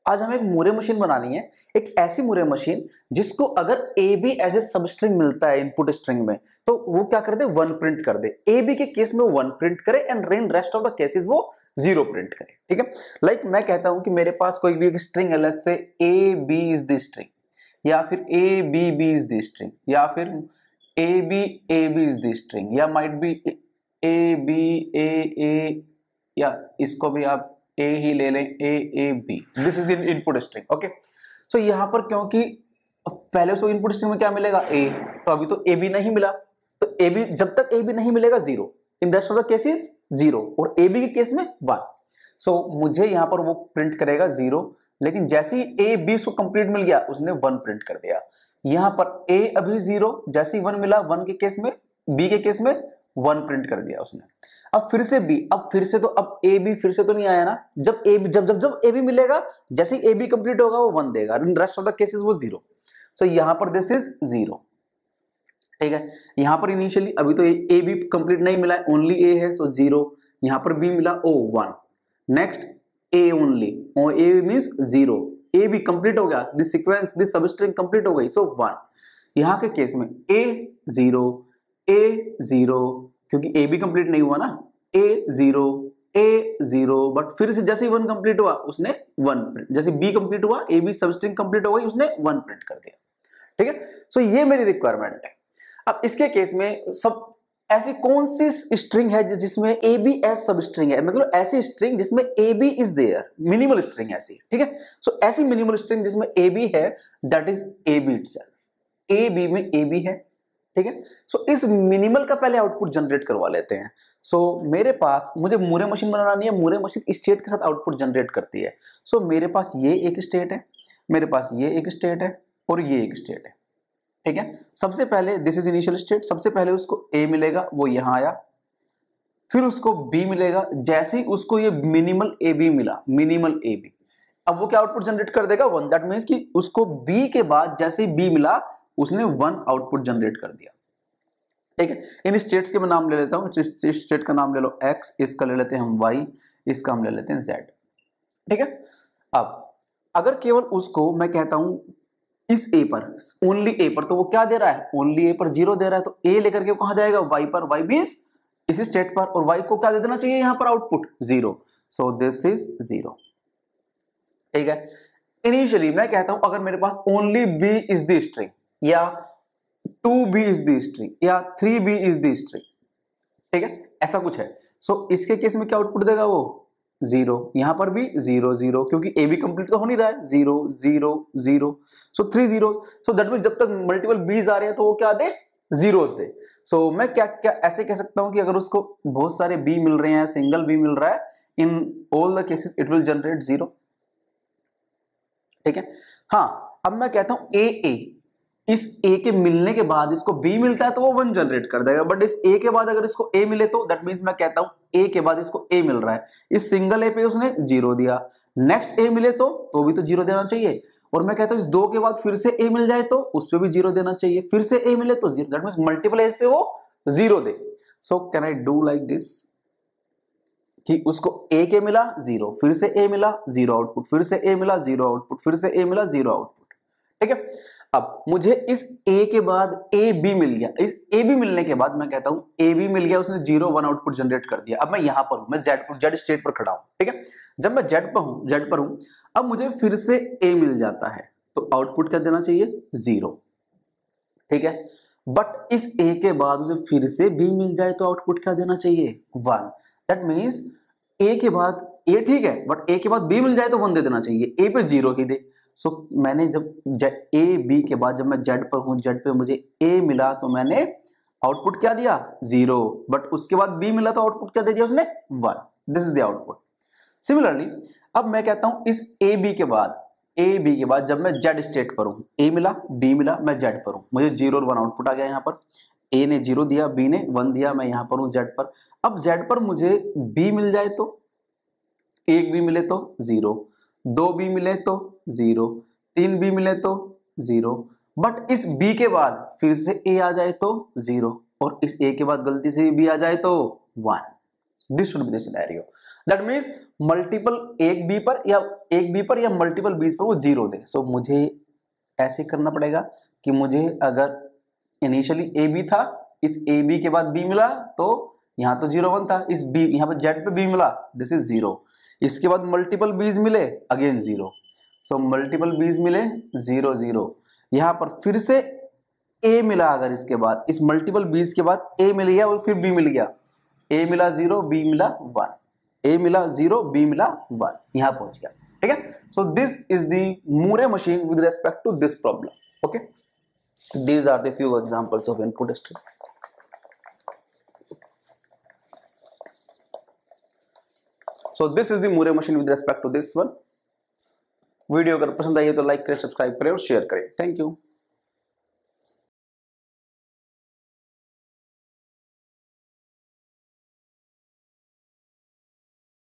आज हमें एक मूरे मशीन बनानी है, एक ऐसी मूरे मशीन जिसको अगर ए बी एज ए सब स्ट्रिंग मिलता है इनपुट स्ट्रिंग में तो वो क्या कर दे, 1 प्रिंट कर दे। ए बी के केस में 1 प्रिंट करे and in rest of the cases वो 0 प्रिंट करे। ठीक है, लाइक मैं कहता हूं कि मेरे पास कोई भी एक स्ट्रिंग है, let's say A B is the string, या फिर A B is the string, या फिर A B is the string, या might be A B A, या इसको भी आप ए ही ले लें, A B, this is the input string. Okay, so यहां पर क्योंकि पहले उसको इनपुट स्ट्रिंग में क्या मिलेगा, ए, तो अभी तो ए बी नहीं मिला, तो ए बी जब तक ए बी नहीं मिलेगा 0, in rest of the cases 0, और ए बी के केस में 1। सो मुझे यहां पर वो प्रिंट करेगा 0, लेकिन जैसे ही ए बी उसको कंप्लीट मिल गया उसने 1 प्रिंट कर दिया। यहां पर ए अभी 0, जैसे ही 1 मिला 1 के केस में, बी के केस में 1 प्रिंट कर दिया उसने। अब फिर से बी, अब फिर से तो अब ए बी फिर से तो नहीं आया ना, जब ए बी जब ए बी मिलेगा, जैसे ही ए बी कंप्लीट होगा वो 1 देगा, in rest of the cases वो 0। सो यहां पर दिस इज 0। ठीक है, यहां पर इनिशियली अभी तो ए बी कंप्लीट नहीं मिला है, ओनली ए है, सो 0। यहां पर बी मिला, O 1, next A only, O A means 0, A B complete हो गया, this sequence this substring complete हो गई, सो 1। यहां के केस में ए 0, क्योंकि ए बी कंप्लीट नहीं हुआ ना, ए 0, बट फिर से जैसे ही 1 कंप्लीट हुआ उसने 1 प्रिंट, जैसे बी कंप्लीट हुआ, A B substring complete हो गई, उसने 1 प्रिंट कर दिया। ठीक है, सो ये मेरी रिक्वायरमेंट है। अब इसके केस में सब ऐसी कौन सी स्ट्रिंग है जिसमें A B as substring है, मतलब ऐसी स्ट्रिंग जिसमें A B is there, minimal string ऐसी। ठीक है, सो ऐसी मिनिमल स्ट्रिंग जिसमें ए बी है, that is A B itself. A B में ए बी है। ठीक है, सो इस मिनिमल का पहले आउटपुट जनरेट करवा लेते हैं। सो मेरे पास, मुझे मूरे मशीन बनानी है, मूरे मशीन स्टेट के साथ आउटपुट जनरेट करती है। सो मेरे पास ये एक स्टेट है, मेरे पास ये एक स्टेट है, और ये एक स्टेट है। ठीक है, सबसे पहले दिस इज इनिशियल स्टेट, सबसे पहले उसको ए मिलेगा, वो यहां आया, फिर उसको बी मिलेगा, जैसे ही उसको ये मिनिमल ए बी मिला, मिनिमल ए बी, अब वो क्या आउटपुट जनरेट कर देगा, 1। दैट मीन्स कि उसको बी के बाद जैसे ही बी मिला उसने 1 आउटपुट जनरेट कर दिया। ठीक है, इन स्टेट्स के मैं नाम ले लेता हूं, स्टेट का नाम ले लो x, इसका ले लेते हैं हम y, इसका हम ले लेते हैं z। ठीक है, अब अगर केवल उसको मैं कहता हूं इस a पर, ओनली a पर, तो वो क्या दे रहा है, ओनली a पर 0 दे रहा है, तो a लेकर के कहां जाएगा, y पर, y मींस इस स्टेट पर, और y को क्या दे देना चाहिए यहां पर आउटपुट 0, सो दिस इज 0। ठीक है, इनिशियली मैं कहता हूं अगर मेरे पास only b is the string, या 2b इज द स्ट्रिंग, या 3b इज द स्ट्रिंग, ठीक है, ऐसा कुछ है, सो इसके केस में क्या आउटपुट देगा वो 0, यहां पर भी 0 0, क्योंकि ए बी कंप्लीट तो हो नहीं रहा है, 0 0 0, सो 3 0, सो दैट मींस जब तक मल्टीपल बीज आ रहे हैं तो वो क्या दे, जीरोस दे। सो मैं क्या क्या ऐसे कह सकता हूं कि अगर उसको बहुत सारे बी मिल रहे हैं, सिंगल बी मिल रहा है, in all the cases it will generate 0। ठीक है, हाँ, अब मैं कहता हूं ए, इस ए के मिलने के बाद इसको बी मिलता है तो वो 1 जनरेट कर देगा, बट इस ए के बाद अगर इसको ए मिले तो दैट मींस मैं कहता हूं ए के बाद इसको ए मिल रहा है, इस सिंगल ए पे उसने 0 दिया, नेक्स्ट ए मिले तो भी तो 0 देना चाहिए, और मैं कहता हूं इस 2 के बाद फिर से ए मिल जाए तो उस पे भी 0 देना चाहिए, फिर से ए मिले तो 0, दैट मींस मल्टीपल एज पे वो 0 दे। So can I do like this कि उसको ए के मिला 0, फिर से ए मिला 0 आउटपुट, फिर से ए मिला 0 आउटपुट, फिर से ए मिला 0 आउटपुट। ठीक है, अब मुझे इस ए के बाद ए बी मिल गया, इस ए बी मिलने के बाद मैं कहता हूं ए बी मिल गया, उसने 0 1 आउटपुट जनरेट कर दिया। अब मैं यहां पर हूं, मैं जेड स्टेट पर खड़ा हूं। ठीक है, जब मैं जेड पर हूं, अब मुझे फिर से ए मिल जाता है तो आउटपुट क्या देना चाहिए 0। ठीक है, बट इस ए के बाद उसे फिर से बी मिल जाए तो आउटपुट क्या देना चाहिए 1। दैट मींस ए के बाद ए ठीक है, बट ए के बाद बी मिल जाए तो 1 दे देना चाहिए, ए पे 0 ही दे। सो मैंने जब ए बी के बाद जब मैं जेड पर हूं, जेड पे मुझे ए मिला तो मैंने आउटपुट क्या दिया 0, बट उसके बाद बी मिला तो आउटपुट क्या दे दिया उसने 1। This is the output. Similarly अब मैं कहता हूं इस ए बी के बाद जब मैं जेड स्टेट पर हूं, ए मिला बी मिला, मैं जेड पर हूं, मुझे 0 और 1 आउटपुट आ गया। यहाँ पर ए ने 0 दिया, बी ने 1 दिया, मैं यहां पर हूं जेड पर। अब जेड पर मुझे बी मिल जाए तो, एक बी मिले तो 0, 2 बी मिले तो 0, 3 बी मिले तो 0, बट इस बी के बाद फिर से ए आ जाए तो 0, और इस ए के बाद गलती से बी आ जाए तो 1। This should be the scenario. That means multiple एक बी पर या मल्टीपल बीज पर वो जीरो दे। सो मुझे ऐसे करना पड़ेगा कि मुझे अगर इनिशियली ए बी था, इस ए बी के बाद बी मिला तो यहां तो 0 1 था, इस बी यहां पर जेड पे बी मिला, दिस इज 0। इसके बाद मल्टीपल बीज मिले, अगेन 0। सो मल्टीपल बीज मिले 0 0। यहां पर फिर से ए मिला, अगर इसके बाद इस मल्टीपल बीज के बाद ए मिल गया और फिर बी मिल गया, ए मिला 0 बी मिला 1, ए मिला 0 बी मिला 1, यहां पहुंच गया। ठीक है, so this is the Moore machine with respect to this problem. Okay, these are the few examples of input stream. So this is the Moore machine with respect to this one. Video अगर पसंद आई है तो like करें, subscribe करें और share करें। Thank you.